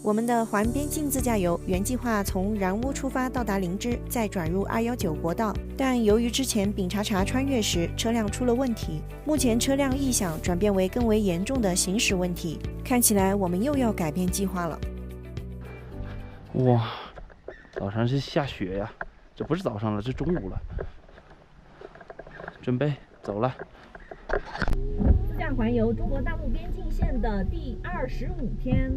我们的环边境自驾游原计划从然乌出发到达林芝，再转入219国道，但由于之前丙察察穿越时车辆出了问题，目前车辆异响转变为更为严重的行驶问题，看起来我们又要改变计划了。哇，早上是下雪呀，这不是早上了，这中午了。准备走了。自驾环游中国大陆边境线的第25天，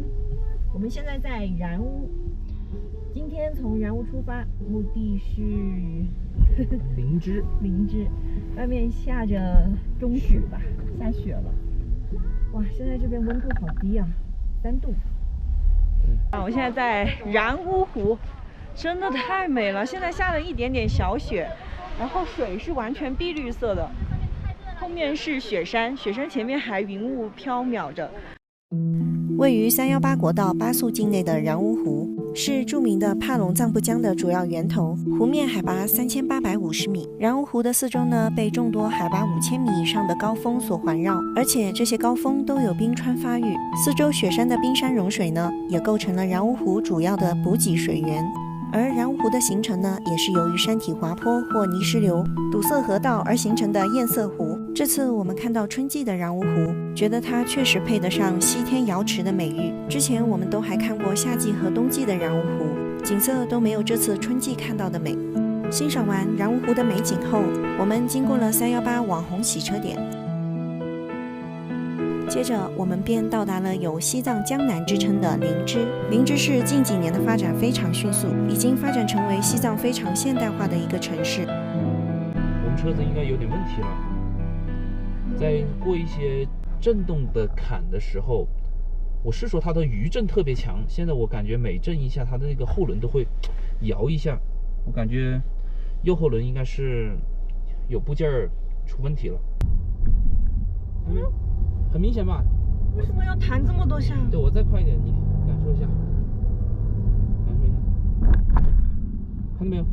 我们现在在然乌，今天从然乌出发，目的是林芝。外面下着中雪吧，下雪了。哇，现在这边温度好低啊，3度。我现在在然乌湖，真的太美了。现在下了一点点小雪，然后水是完全碧绿色的，后面是雪山，雪山前面还云雾飘渺着。位于318国道8速境内的然乌湖，是著名的帕隆藏布江的主要源头，湖面海拔3850米。然乌湖的四周呢，被众多海拔5000米以上的高峰所环绕，而且这些高峰都有冰川发育，四周雪山的冰山融水呢，也构成了然乌湖主要的补给水源。而然乌湖的形成呢，也是由于山体滑坡或泥石流堵塞河道而形成的堰塞湖。这次我们看到春季的然乌湖，觉得它确实配得上西天瑶池的美誉。之前我们都还看过夏季和冬季的然乌湖，景色都没有这次春季看到的美。欣赏完然乌湖的美景后，我们经过了318网红洗车点，接着我们便到达了有西藏江南之称的林芝。林芝市近几年的发展非常迅速，已经发展成为西藏非常现代化的一个城市。我们车子应该有点问题了，在过一些震动的坎的时候，我是说它的余震特别强，现在我感觉每震一下它的那个后轮都会摇一下，我感觉右后轮应该是有部件出问题了。很明显吧？为什么要弹这么多下？对，我再快一点，你感受一下，看到没有？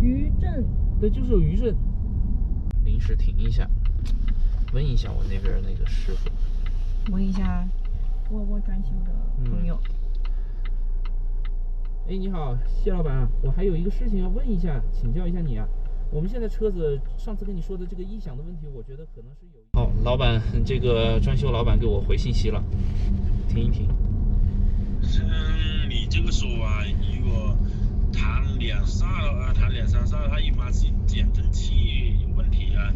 余震。对，就是有余震。临时停一下，问一下我那边那个师傅，问一下沃尔沃专修的朋友。哎，你好，谢老板，我还有一个事情要问一下，请教一下你啊。我们现在车子上次跟你说的这个异响的问题，我觉得可能是有。好，老板，这个专修老板给我回信息了，听一听。你这个说啊，如果弹2刹了，弹2、3刹，它一般是减震器有问题啊。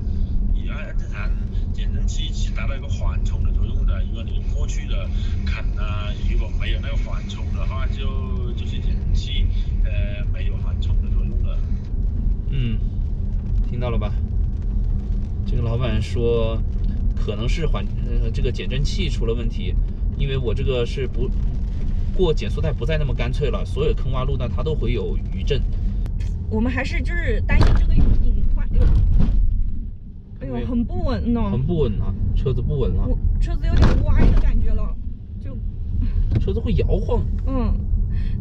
你按这弹减震器起达到一个缓冲的作用的。如果你过去的坎啊，如果没有那个缓冲的话，就是减震器没有缓冲的作用的。听到了吧？这个老板说，可能是这个减震器出了问题，因为我这个是不过减速带不再那么干脆了，所有坑洼路呢它都会有余震。我们还是就是担心这个隐患。哎呦，很不稳呢。很不稳啊，车子不稳了。车子有点歪的感觉了，就车子会摇晃。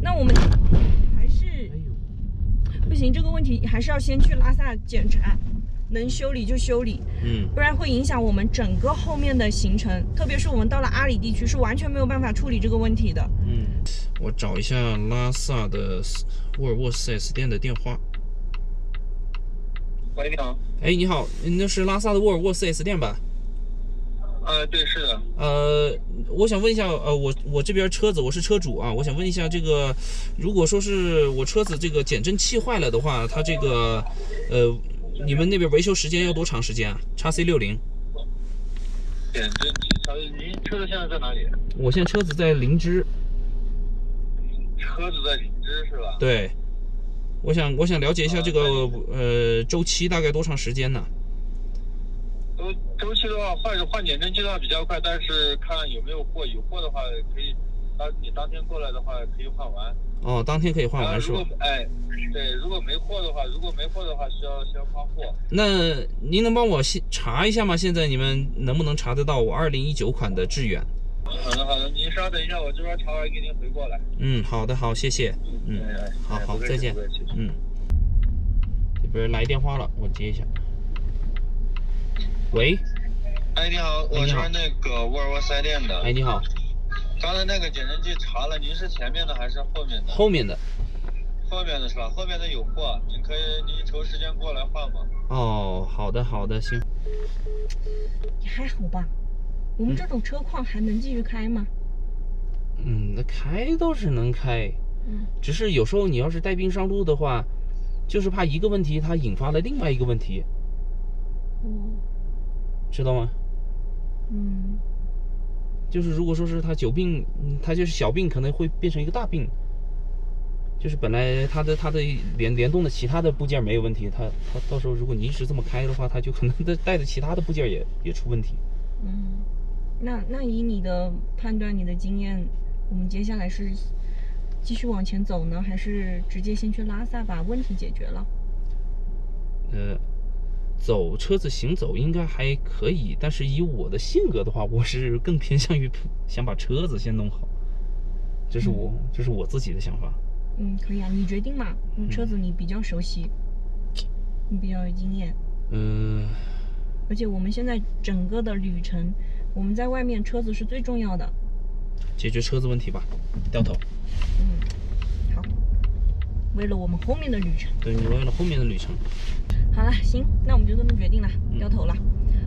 那我们还是不行，这个问题还是要先去拉萨检查，能修理就修理，不然会影响我们整个后面的行程，特别是我们到了阿里地区是完全没有办法处理这个问题的。我找一下拉萨的沃尔沃 4S 店的电话。喂，你好。哎，你好，那是拉萨的沃尔沃 4S 店吧？对，是的。我想问一下，我这边车子我是车主啊，我想问一下，这个如果说是我车子这个减震器坏了的话，它这个你们那边维修时间要多长时间啊？XC60。减震器，您车子现在在哪里？我现在车子在林芝。车子在林芝是吧？对，我想了解一下这个周期大概多长时间呢？周期的话，换减震器的话比较快，但是看有没有货，有货的话可以，你当天过来的话可以换完。当天可以换完是吧？对，如果没货的话需要先换货。那您能帮我查一下吗？现在你们能不能查得到我2019款的致远？好的，您稍等一下，我这边查完给您回过来。好的，好，谢谢。好，再见。这边来电话了，我接一下。喂。你好，我是那个沃尔沃4S店的。你好。刚才那个减震器查了，您是前面的还是后面的？后面的。后面的是吧？后面的有货，您抽时间过来换吗？哦，好的好的，行。也还好吧，我们这种车况还能继续开吗？那开倒是能开，只是有时候你要是带病上路的话，就是怕一个问题它引发了另外一个问题，知道吗？就是如果说是他久病，他就是小病可能会变成一个大病，就是本来他的联动的其他的部件没有问题，他到时候如果你一直这么开的话，他就可能带的其他的部件也出问题。那以你的判断，你的经验，我们接下来是继续往前走呢，还是直接先去拉萨把问题解决了？车子行走应该还可以，但是以我的性格的话，我是更偏向于想把车子先弄好，这是我自己的想法。可以啊，你决定嘛。车子你比较熟悉，你比较有经验。而且我们现在整个的旅程，我们在外面车子是最重要的。解决车子问题吧，掉头。好，为了我们后面的旅程。对，你为了后面的旅程。好了，行，那我们就这么决定了，掉头了。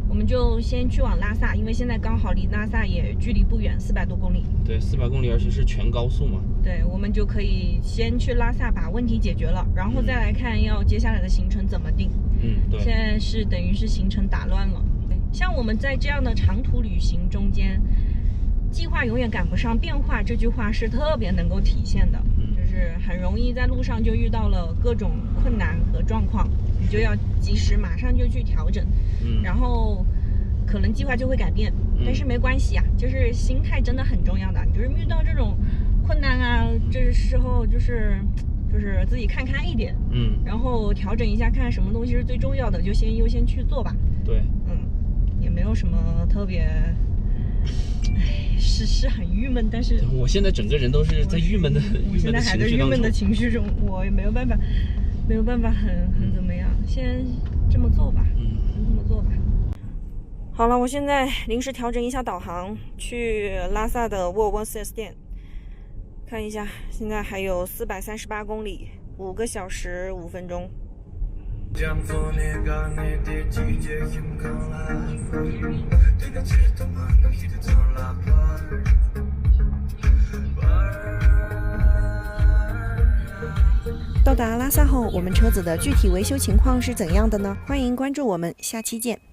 我们就先去往拉萨，因为现在刚好离拉萨也距离不远，400多公里。对，400公里，而且是全高速嘛。对，我们就可以先去拉萨把问题解决了，然后再来看要接下来的行程怎么定。对。现在是等于是行程打乱了。像我们在这样的长途旅行中间，计划永远赶不上变化，这句话是特别能够体现的。就是很容易在路上就遇到了各种困难和状况，你就要及时马上就去调整，然后可能计划就会改变，但是没关系啊，就是心态真的很重要的。你就是遇到这种困难啊，这时候就是自己看开一点，然后调整一下，看什么东西是最重要的，就先优先去做吧。对，也没有什么特别。是很郁闷，但是我现在整个人都是在郁闷的情绪中，我也没有办法很怎么样，先这么做吧，这么做吧。好了，我现在临时调整一下导航，去拉萨的沃尔沃 4S 店看一下，现在还有438公里，5个小时5分钟。到达拉萨后，我们车子的具体维修情况是怎样的呢？欢迎关注我们，下期见。